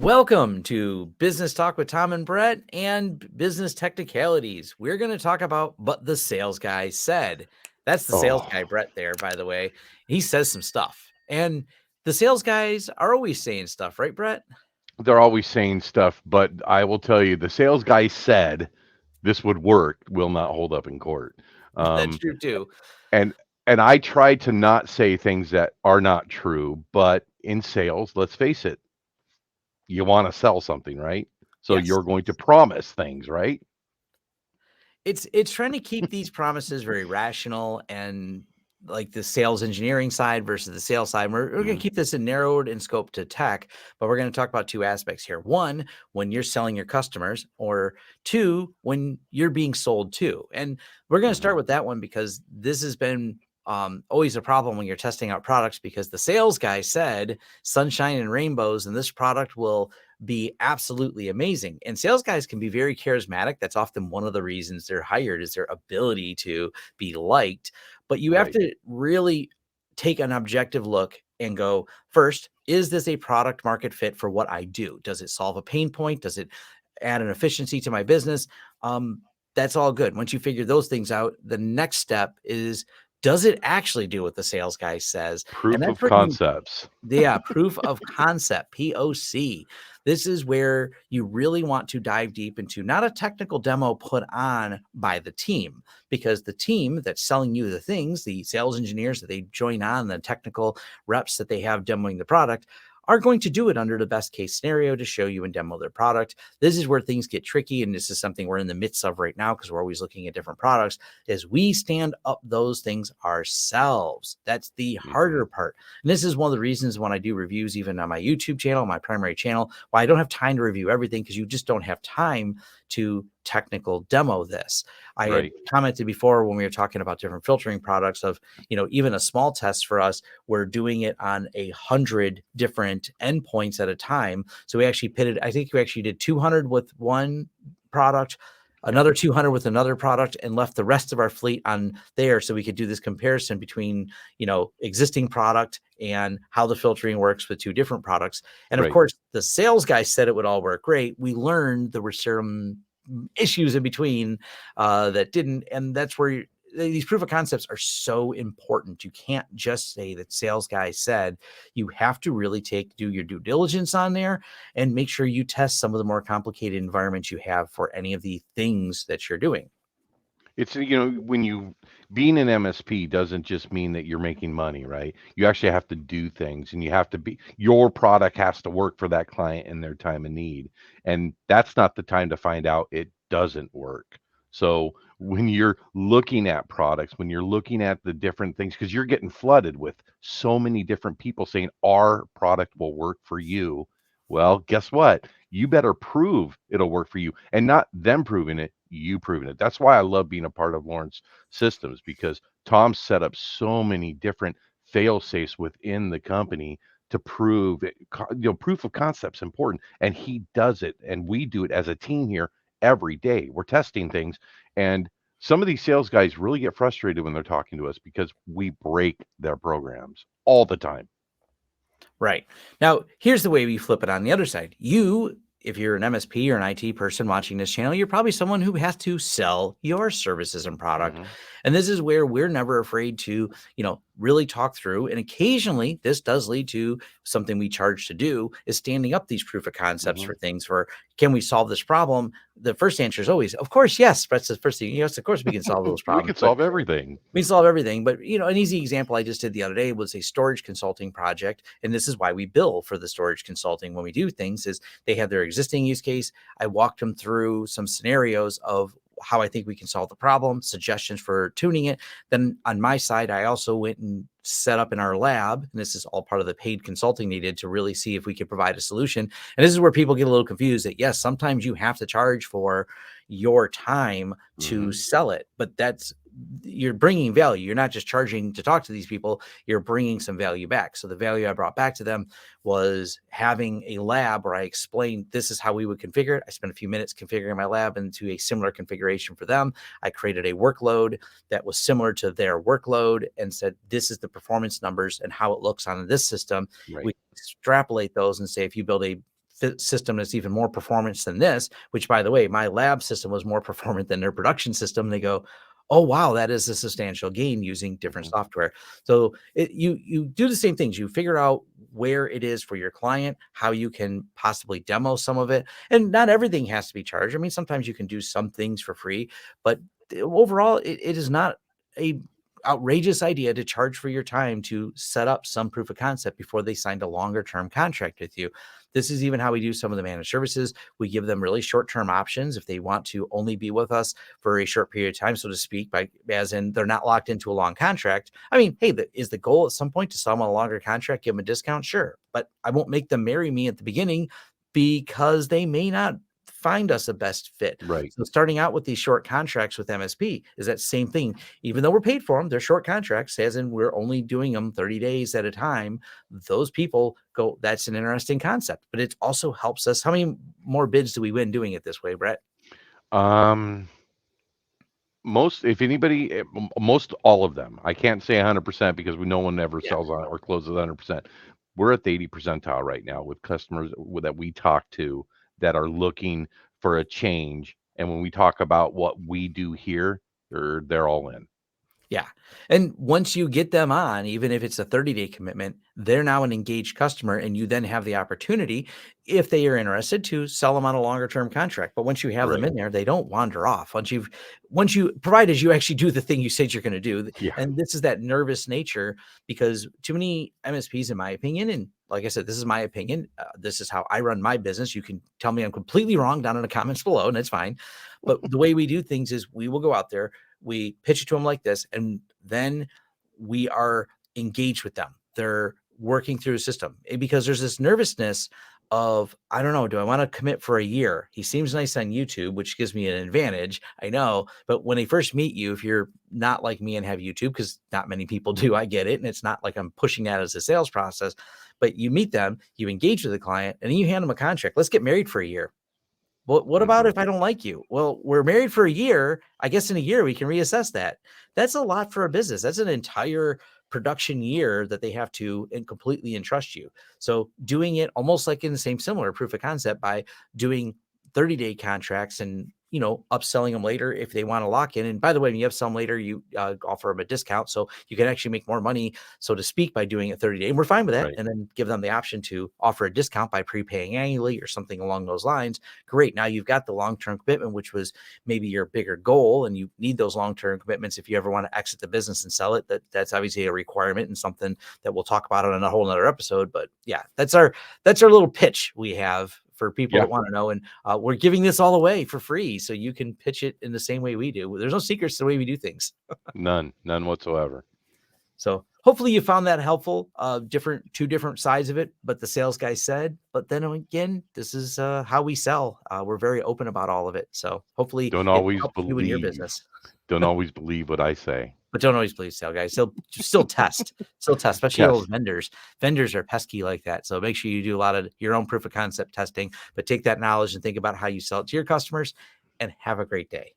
Welcome to Business Talk with Tom and Brett and Business Technicalities. We're going to talk about what the sales guy said. That's the sales guy, Brett, there, by the way. He says some stuff. And the sales guys are always saying stuff, right, Brett? They're always saying stuff, but I will tell you, the sales guy said this would work, will not hold up in court. That's Um, true, too. and and I try to not say things that are not true, but in sales, let's face it, you want to sell something, right? So Yes. you're going to promise things, right? It's trying to keep these promises very rational and like the sales engineering side versus the sales side. We're going Mhm. to keep this in narrowed in scope to tech, but we're going to talk about two aspects here. One, when you're selling your customers, or two, when you're being sold to. And we're going to Mhm. start with that one because this has been always a problem when you're testing out products because the sales guy said sunshine and rainbows and this product will be absolutely amazing. And sales guys can be very charismatic. That's often one of the reasons they're hired is their ability to be liked. But you have Right. to really take an objective look and go, first, is this a product market fit for what I do? Does it solve a pain point? Does it add an efficiency to my business? That's all good. Once you figure those things out, the next step is, does it actually do what the sales guy says? And Proof that's of pretty. concepts. Yeah, proof of concept, POC. This is where you really want to dive deep into not a technical demo put on by the team, because the team that's selling you the things, the sales engineers that they join on, the technical reps that they have demoing the product, are going to do it under the best case scenario to show you and demo their product. This is where things get tricky. And this is something we're in the midst of right now because we're always looking at different products, is we stand up those things ourselves. That's the Mhm. harder part. And this is one of the reasons when I do reviews, even on my YouTube channel, my primary channel, why I don't have time to review everything because you just don't have time to technical demo this. I had Right. commented before when we were talking about different filtering products of, even a small test for us, we're doing it on 100 different endpoints at a time. So we actually pitted, I think we actually did 200 with one product, Yep. another 200 with another product, and left the rest of our fleet on there so we could do this comparison between existing product and how the filtering works with two different products. And of Right. course, the sales guy said it would all work great. We learned there were some issues in between that didn't. And that's where these proof of concepts are so important. You can't just say that sales guy said. You have to really do your due diligence on there and make sure you test some of the more complicated environments you have for any of the things that you're doing. It's, when you being an MSP doesn't just mean that you're making money, right? You actually have to do things and you have to be your product has to work for that client in their time of need. And that's not the time to find out it doesn't work. So when you're looking at products, when you're looking at the different things, because you're getting flooded with so many different people saying our product will work for you. Well, guess what? You better prove it'll work for you and not them proving it, you proving it. That's why I love being a part of Lawrence Systems because Tom set up so many different fail safes within the company to prove it, proof of concept's important. And he does it. And we do it as a team here every day. We're testing things. And some of these sales guys really get frustrated when they're talking to us because we break their programs all the time. Right. Now, here's the way we flip it on the other side. You, if you're an MSP or an IT person watching this channel, you're probably someone who has to sell your services and product. Hmm. And this is where we're never afraid to, really talk through. And occasionally this does lead to something we charge to do is standing up these proof of concepts Hmm. for things for, can we solve this problem? The first answer is always, of course, yes. That's the first thing. Yes, of course we can solve those We problems. can But solve everything. we solve everything. But an easy example I just did the other day was a storage consulting project. And this is why we bill for the storage consulting when we do things is they have their existing use case. I walked them through some scenarios of how I think we can solve the problem, suggestions for tuning it. Then on my side, I also went and set up in our lab, and this is all part of the paid consulting needed to really see if we could provide a solution. And this is where people get a little confused that yes, sometimes you have to charge for your time to Hmm. sell it, but you're bringing value. You're not just charging to talk to these people, you're bringing some value back. So the value I brought back to them was having a lab where I explained this is how we would configure it. I spent a few minutes configuring my lab into a similar configuration for them. I created a workload that was similar to their workload and said, this is the performance numbers and how it looks on this system. We Right. extrapolate those and say, if you build a system that's even more performance than this, which by the way, my lab system was more performant than their production system. They go, oh wow, that is a substantial gain using different Mhm. software. So you do the same things. You figure out where it is for your client, how you can possibly demo some of it, and not everything has to be charged. I mean, sometimes you can do some things for free, but overall, it is not a outrageous idea to charge for your time to set up some proof of concept before they signed a longer term contract with you. This is even how we do some of the managed services. We give them really short term options if they want to only be with us for a short period of time, so to speak, by as in they're not locked into a long contract. I mean, hey, is the goal at some point to sell them a longer contract, give them a discount? Sure. But I won't make them marry me at the beginning because they may not find us a best fit. Right. So starting out with these short contracts with MSP is that same thing. Even though we're paid for them, they're short contracts, as in we're only doing them 30 days at a time. Those people go, that's an interesting concept, but it also helps us. How many more bids do we win doing it this way, Brett? Um, most, if anybody, most all of them. I can't say 100% because no one ever Yeah. sells on or closes 100%. We're at the 80 percentile right now with customers that we talk to that are looking for a change. And when we talk about what we do here, they're all in. Yeah. And once you get them on, even if it's a 30-day commitment, they're now an engaged customer. And you then have the opportunity, if they are interested, to sell them on a longer term contract. But once you have them Right. in there, they don't wander off. Once you provided you actually do the thing you said you're going to do. Yeah. And this is that nervous nature, because too many MSPs, in my opinion, and like I said, this is my opinion. This is how I run my business. You can tell me I'm completely wrong down in the comments below, and it's fine. But the way we do things is we will go out there, we pitch it to them like this, and then we are engaged with them. They're working through a system because there's this nervousness of, I don't know, do I want to commit for a year? He seems nice on YouTube, which gives me an advantage. I know. But when they first meet you, if you're not like me and have YouTube, because not many people do, I get it. And it's not like I'm pushing that as a sales process, but you meet them, you engage with the client, and then you hand them a contract. Let's get married for a year. Well, what about Hmm. if I don't like you? Well, we're married for a year. I guess in a year we can reassess that. That's a lot for a business. That's an entire production year that they have to and completely entrust you. So doing it almost like in the same similar proof of concept by doing 30-day contracts and upselling them later if they want to lock in. And by the way, when you upsell them later, you offer them a discount, so you can actually make more money, so to speak, by doing it 30 day. And we're fine with that. Right. And then give them the option to offer a discount by prepaying annually or something along those lines. Great. Now you've got the long-term commitment, which was maybe your bigger goal, and you need those long-term commitments if you ever want to exit the business and sell it. That's obviously a requirement and something that we'll talk about on a whole nother episode. But yeah, that's our little pitch we have for people Yeah. that want to know. And we're giving this all away for free, so you can pitch it in the same way we do. There's no secrets to the way we do things. None whatsoever. So hopefully you found that helpful. Two different sides of it, but the sales guy said, but then again, this is how we sell. We're very open about all of it. So hopefully Don't it always helps you in your believe. business, Don't always believe what I say. but don't always please sell guys. Still test, especially those Test. vendors. Vendors are pesky like that. So make sure you do a lot of your own proof of concept testing, but take that knowledge and think about how you sell it to your customers, and have a great day.